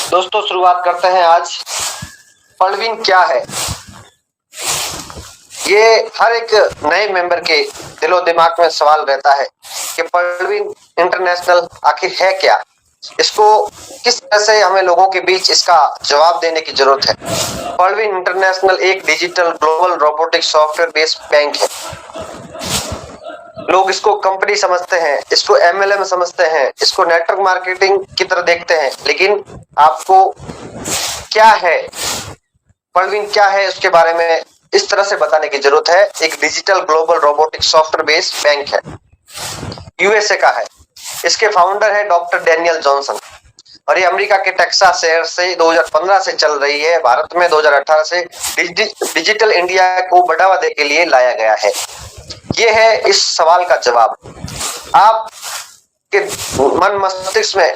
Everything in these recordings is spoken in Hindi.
दोस्तों शुरुआत करते हैं आज। पलवीन क्या है? ये हर एक नए मेंबर के दिलो दिमाग में सवाल रहता है कि पलवीन इंटरनेशनल आखिर है क्या? इसको किस तरह से हमें लोगों के बीच इसका जवाब देने की जरूरत है। पलवीन इंटरनेशनल एक digital global robotic software based bank है। लोग इसको कंपनी समझते हैं, इसको एमएलएम समझते हैं, इसको नेटवर्क मार्केटिंग की तरह देखते हैं, लेकिन आपको क्या है, पलवीन क्या है, उसके बारे में इस तरह से बताने की जरूरत है। एक digital global robotic software based bank है, यूएसए का है। इसके फाउंडर है डॉक्टर डैनियल जॉनसन और ये अमेरिका के टेक्सास शहर से 2015 से चल रही है। भारत में 2018 से डिजिटल इंडिया को बढ़ावा देने के लिए लाया गया है। ये है इस सवाल का जवाब। आप के मन मस्तिष्क में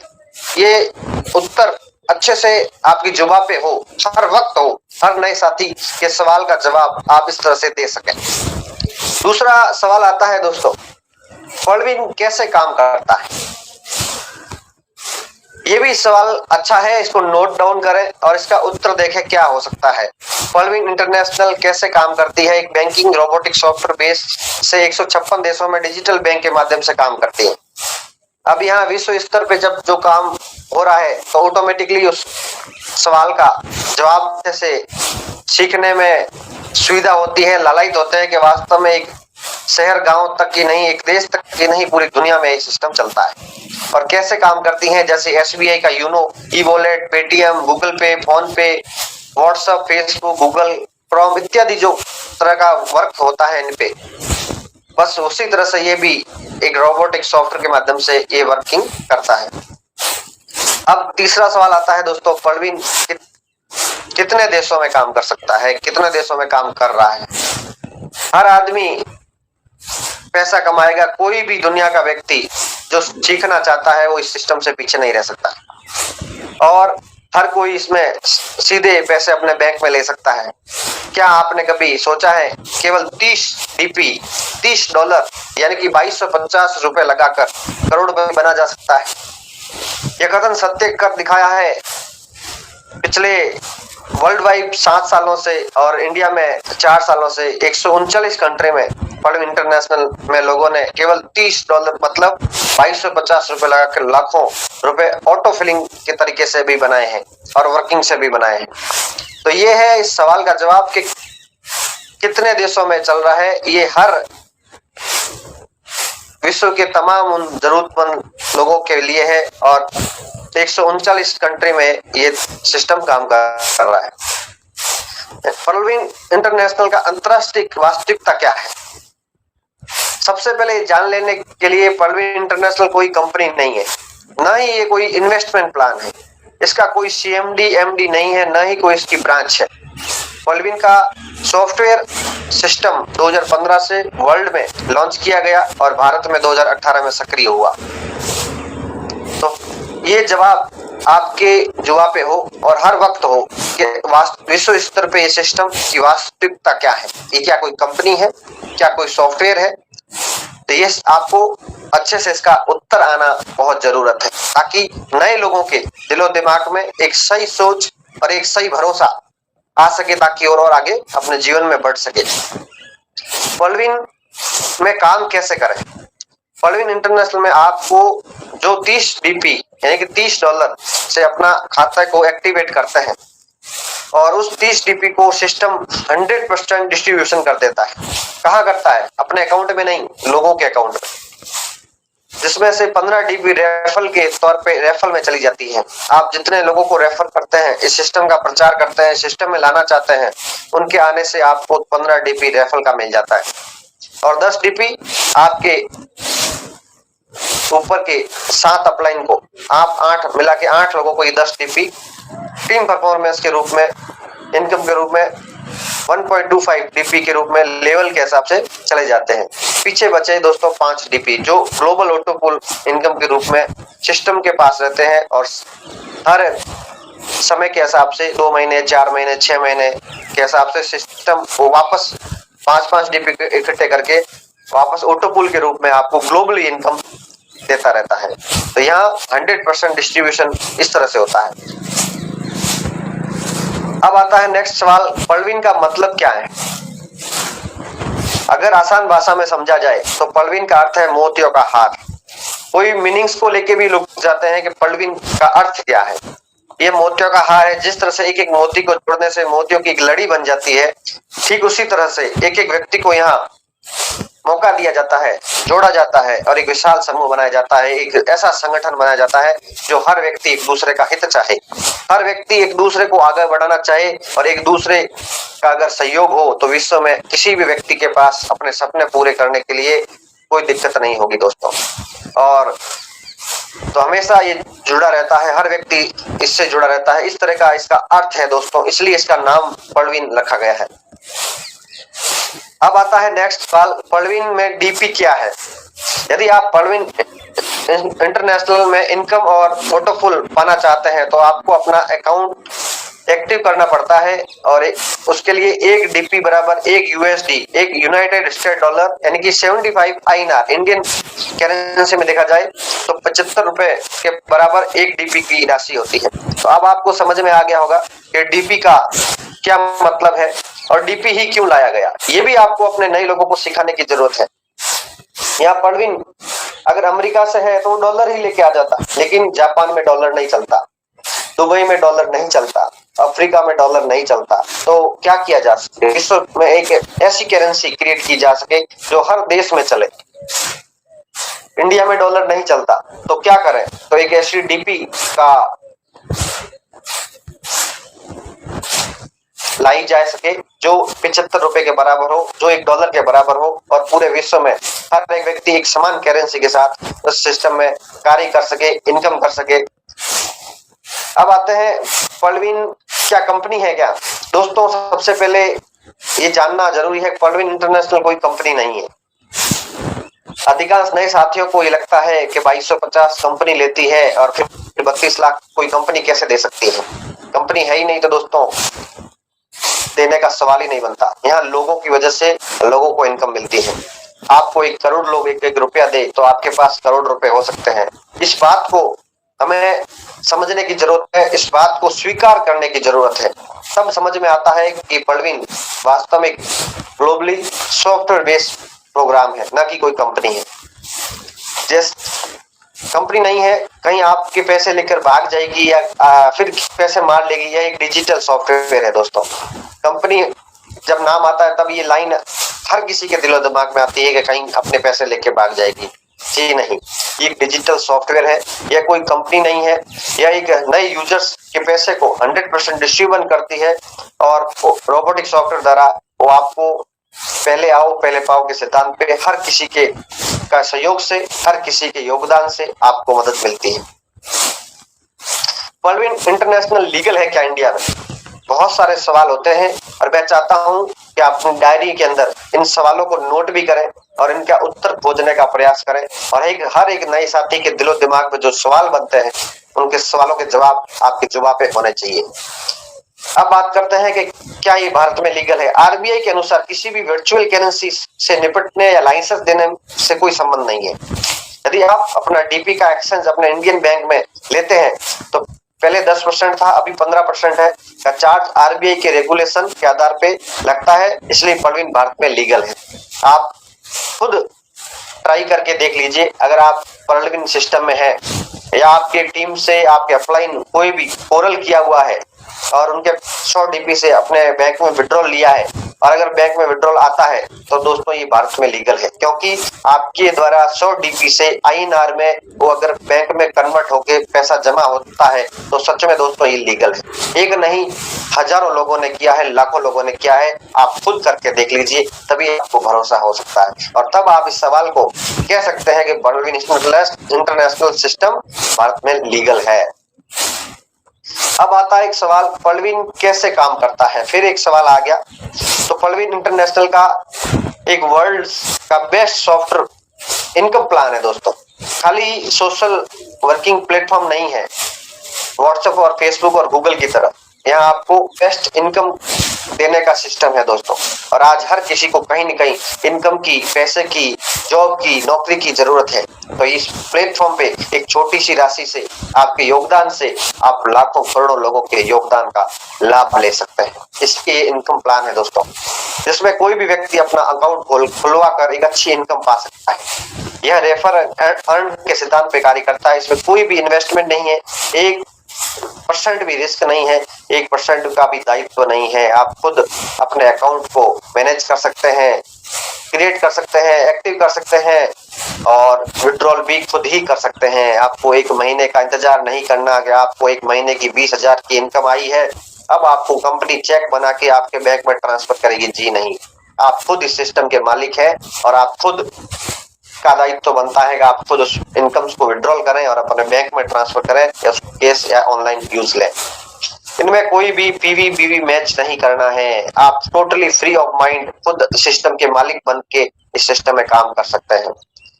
ये उत्तर अच्छे से आपकी जुबान पे हो, हर वक्त हो, हर नए साथी के सवाल का जवाब आप इस तरह से दे सकें। दूसरा सवाल आता है दोस्तों, पलवीन कैसे काम करता है? ये भी सवाल अच्छा है, इसको नोट डाउन करें और इसका उत्तर देखें क्या हो सकता है। पलवीन इंटरनेशनल कैसे काम करती है? एक बैंकिंग रोबोटिक सॉफ्टवेयर बेस से 156 देशों में डिजिटल बैंक के माध्यम से काम करती है। अब यहाँ विश्व स्तर पे जब जो काम हो रहा है तो ऑटोमेटिकली उस सवाल का जवाब से सीखने में सुविधा होती है। लालायित होते हैं कि वास्तव में एक शहर गांव तक की नहीं, एक देश तक की नहीं, पूरी दुनिया में ये सिस्टम चलता है। और कैसे काम करती हैं, जैसे एसबीआई का YONO, E wallet, Paytm, Google pay, phone pay, WhatsApp, Facebook, Google Chrome इत्यादि जो तरह का वर्क होता है इन पे, बस उसी तरह से ये भी एक रोबोटिक सॉफ्टवेयर के माध्यम से ये वर्किंग करता है। अब तीसरा सवाल आता है दोस्तों, पलवीन कितने देशों में काम कर सकता है, कितने देशों में काम कर रहा है? हर आदमी पैसा कमाएगा, कोई भी दुनिया का व्यक्ति जो सीखना चाहता है वो इस सिस्टम से पीछे नहीं रह सकता और हर कोई इसमें सीधे पैसे अपने बैंक में ले सकता है। क्या आपने कभी सोचा है केवल 30 डीपी, $30 यानी कि 2250 रुपए लगाकर करोड़पति बना जा सकता है? यह कथन सत्य कर दिखाया है पिछले वर्ल्ड वाइड 7 सालों से और इंडिया में 4 सालों से 139 कंट्री में पलवीन इंटरनेशनल में लोगों ने केवल $30 मतलब 2250 रुपए लगाकर लाखों रुपए ऑटो फिलिंग के तरीके से भी बनाए हैं और वर्किंग से भी बनाए हैं। तो ये है इस सवाल का जवाब कि कितने देशों में चल रहा है। ये हर विश्व के तमाम उन जरूरतमंद लोगों के लिए है और 139 कंट्री में ये सिस्टम काम कर रहा है। पलवीन इंटरनेशनल का अंतरराष्ट्रीय वास्तविकता क्या है? सबसे पहले जान लेने के लिए पलवीन इंटरनेशनल कोई कंपनी नहीं है, ना ही ये कोई इन्वेस्टमेंट प्लान है, इसका कोई सीएमडी एमडी नहीं है, ना ही कोई इसकी ब्रांच है। पलवीन का सॉफ्टवेयर सिस्टम 2015 से वर्ल्ड में लॉन्च किया गया और भारत में 2018 में सक्रिय हुआ। तो ये जवाब आपके जुआ पे हो और हर वक्त हो कि विश्व स्तर पे ये सिस्टम की वास्तविकता क्या है। ये क्या कोई कंपनी है, क्या कोई सॉफ्टवेयर है? तो ये आपको अच्छे से इसका उत्तर आना बहुत जरूरत है ताकि नए लोगों के दिलो दिमाग में एक सही सोच और एक सही भरोसा आ सके ताकि और आगे अपने जीवन में बढ़ सके। पलवीन में काम कैसे करें? पलवीन इंटरनेशनल में आपको जो 30 डीपी यानी कि $30 से अपना खाता को एक्टिवेट करते हैं और उस 30 डीपी को सिस्टम 100% डिस्ट्रीब्यूशन कर देता है। कहाँ करता है? अपने अकाउंट में नहीं, लोगों के अकाउंट में, जिसमें से 15 डीबी रेफरल के तौर पे रेफरल में चली जाती है। आप जितने लोगों को रेफर करते हैं, इस सिस्टम का प्रचार करते हैं, सिस्टम में लाना चाहते हैं, उनके आने से आपको 15 डीबी रेफरल का मिल जाता है और 10 डीबी आपके ऊपर के 7 अपलाइन को, आप 8 मिला के 8 लोगों को ये 10 डीपी टीम परफॉर्मेंस के रूप में, इनकम के रूप में 1.25 डीपी के रूप में लेवल के हिसाब से चले जाते हैं। पीछे बचे दोस्तों 5 डीपी जो ग्लोबल ऑटो पूल इनकम के रूप में सिस्टम के पास रहते हैं और हर समय के हिसाब से 2 महीने, 4 महीने, 6 महीने के हिसाब से सिस्टम को वापस 5-5 डीपी इकट्ठे करके वापस ऑटो पूल के रूप में आपको ग्लोबली इनकम देता रहता है। तो यहाँ 100% डिस्ट्रीब्यूशन इस तरह से होता है। अब आता है नेक्स्ट सवाल, पलवीन का मतलब क्या है? अगर आसान भाषा में समझा जाए तो पलवीन का अर्थ है मोतियों का हार। कोई मीनिंग्स को लेके भी लोग जाते हैं कि पलवीन का अर्थ क्या है। ये मोतियों का हार है। जिस तरह से एक एक मोती को जोड़ने से मोतियों की एक लड़ी बन जाती है, ठीक उसी तरह से एक एक व्यक्ति को यहाँ मौका दिया जाता है, जोड़ा जाता है और एक विशाल समूह बनाया जाता है, एक ऐसा संगठन बनाया जाता है जो हर व्यक्ति एक दूसरे का हित चाहे, हर व्यक्ति एक दूसरे को आगे बढ़ाना चाहे और एक दूसरे का अगर सहयोग हो तो विश्व में किसी भी व्यक्ति के पास अपने सपने पूरे करने के लिए कोई दिक्कत नहीं होगी दोस्तों। और तो हमेशा ये जुड़ा रहता है, हर व्यक्ति इससे जुड़ा रहता है, इस तरह का इसका अर्थ है दोस्तों, इसलिए इसका नाम पलवीन रखा गया है। अब आता है नेक्स्ट सवाल, पलवीन में डीपी क्या है? यदि आप पलवीन इंटरनेशनल में इनकम और पोर्टफोल पाना चाहते हैं तो आपको अपना अकाउंट एक्टिव करना पड़ता है और उसके लिए एक डीपी बराबर एक यूएसडी, एक यूनाइटेड स्टेट डॉलर यानी कि 75 INR इंडियन करेंसी में देखा जाए तो 75 रुपए के बराबर एक डीपी की राशि होती है। तो अब आपको समझ में आ गया होगा कि डीपी का क्या मतलब है और डीपी ही क्यों लाया गया। ये भी आपको अपने नए लोगों को सिखाने की जरूरत है। यहाँ पलवीन अगर अमेरिका से है तो वो डॉलर ही लेके आ जाता, लेकिन जापान में डॉलर नहीं चलता, दुबई में डॉलर नहीं चलता, अफ्रीका में डॉलर नहीं चलता। तो क्या किया जा सके, विश्व में एक ऐसी करेंसी क्रिएट की जा सके जो हर देश में चले। इंडिया में डॉलर नहीं चलता तो क्या करें, तो एक ऐसी डीपी का लाई जा सके जो 75 रुपए के बराबर हो, जो एक डॉलर के बराबर हो और पूरे विश्व में हर एक व्यक्ति एक समान करेंसी के साथ उस सिस्टम में कार्य कर सके, इनकम कर सके। अब आते हैं पलवीन क्या कंपनी है क्या? दोस्तों सबसे पहले ये जानना जरूरी है, पलवीन इंटरनेशनल कोई कंपनी नहीं है। अधिकांश नए साथियों को ये लगता है कि 2250 कंपनी लेती है और फिर 32 लाख कोई कंपनी कैसे दे सकती है। कंपनी है ही नहीं तो दोस्तों देने का सवाल ही नहीं बनता। यहाँ लोगों की वजह से लोगों को इनकम मिलती है। आपको 1 करोड़ लोग 1-1 रुपया दे तो आपके पास करोड़ रुपए हो सकते हैं। इस बात को हमें समझने की जरूरत है, इस बात को स्वीकार करने की जरूरत है। तब समझ में आता है कि पलवीन वास्तव में ग्लोबली सॉफ्टवेयर बेस्ड प्रोग्राम है, ना कि कोई कंपनी है। जैसे कंपनी नहीं है, कहीं आपके पैसे लेकर भाग जाएगी या फिर पैसे मार लेगी, यह एक डिजिटल सॉफ्टवेयर है दोस्तों। कंपनी जब नाम आता है तब ये लाइन हर किसी के दिलो दिमाग में आती है कि कहीं अपने पैसे लेके भाग जाएगी। जी नहीं, ये एक डिजिटल सॉफ्टवेयर है, यह कोई कंपनी नहीं है। यह एक नए यूजर्स के पैसे को 100% डिस्ट्रीब्यूट करती है और रोबोटिक सॉफ्टवेयर द्वारा वो आपको पहले आओ पहले पाओ के सिद्धांत पे हर किसी के का सहयोग से, हर किसी के योगदान से आपको मदद मिलती है। पलवीन इंटरनेशनल लीगल है क्या इंडिया में? बहुत सारे सवाल होते हैं और मैं चाहता हूं कि आप अपनी डायरी के अंदर इन सवालों को नोट भी करें और इनका उत्तर खोजने का प्रयास करें और हर एक नए साथी के दिलो दिमाग में जो सवाल बनते हैं उनके सवालों के जवाब आपके जुबान पे होने चाहिए। अब बात करते हैं कि क्या ये भारत में लीगल है। आरबीआई के अनुसार किसी भी वर्चुअल करेंसी से निपटने या लाइसेंस देने से कोई संबंध नहीं है। यदि आप अपना डीपी का एक्सचेंज अपने इंडियन बैंक में लेते हैं तो पहले 10% था, अभी 15% है का चार्ज आरबीआई के रेगुलेशन के आधार पे लगता है, इसलिए पलवीन भारत में लीगल है। आप खुद ट्राई करके देख लीजिए, अगर आप पलवीन सिस्टम में है या आपकी टीम से आपके अपलाइन कोई भी ओरल किया हुआ है और उनके 100 डीपी से अपने बैंक में विड्रॉल लिया है और अगर बैंक में विड्रॉल आता है तो दोस्तों ये भारत में लीगल है, क्योंकि आपके द्वारा 100 डीपी से INR में वो अगर बैंक में कन्वर्ट होके पैसा जमा होता है तो सच में दोस्तों ये लीगल है। एक नहीं हजारों लोगों ने किया है, लाखों लोगों ने किया है, आप खुद करके देख लीजिए, तभी आपको भरोसा हो सकता है और तब आप इस सवाल को कह सकते हैं कि पलवीन इंटरनेशनल सिस्टम भारत में लीगल है। अब आता है एक सवाल, पलवीन कैसे काम करता है? फिर एक सवाल आ गया। तो पलवीन इंटरनेशनल का एक वर्ल्ड का बेस्ट सॉफ्टवेयर इनकम प्लान है दोस्तों। खाली सोशल वर्किंग प्लेटफॉर्म नहीं है व्हाट्सएप और फेसबुक और गूगल की तरह। यहाँ आपको बेस्ट इनकम देने का सिस्टम है दोस्तों। और आज हर किसी को कहीं न कहीं इनकम की, पैसे की, जॉब की, नौकरी की जरूरत है। तो इस प्लेटफॉर्म पे एक छोटी सी राशि से, आपके योगदान से आप लाखों करोड़ों लोगों के योगदान का लाभ ले सकते हैं। इसके इनकम प्लान है दोस्तों, जिसमें कोई भी व्यक्ति अपना अकाउंट खुलवा कर एक अच्छी इनकम पा सकता है। यह रेफर अर्न के सिद्धांत पे कार्य करता है। इसमें कोई भी इन्वेस्टमेंट नहीं है, 1% भी रिस्क नहीं है, 1% का भी दायित्व नहीं है। आप खुद अपने अकाउंट को मैनेज कर सकते हैं, क्रिएट कर सकते हैं, एक्टिव कर सकते हैं और विड्रॉल भी खुद ही कर सकते हैं। आपको 1 महीने का इंतजार नहीं करना कि आपको 1 महीने की 20,000 की इनकम आई है, अब आपको कंपनी चेक बना के आपके बैंक में ट्रांसफर करेगी। जी नहीं, आप खुद इस सिस्टम के मालिक हैं और आप खुद का दायित्व बनता है कि आप खुद उस इनकम्स को विड्रॉल करें और अपने बैंक में ट्रांसफर करें या कैश या ऑनलाइन यूज लें। इनमें कोई भी पीवी बीवी मैच नहीं करना है। आप टोटली फ्री ऑफ माइंड खुद सिस्टम के मालिक बन के इस सिस्टम में काम कर सकते हैं।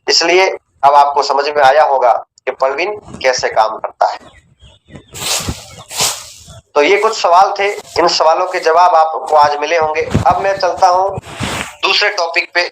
इसलिए अब आपको समझ में आया होगा कि पलविन कैसे काम करता है। तो ये कुछ सवाल थे, इन सवालों के जवाब आपको आज मिले होंगे। अब मैं चलता हूँ दूसरे टॉपिक पे।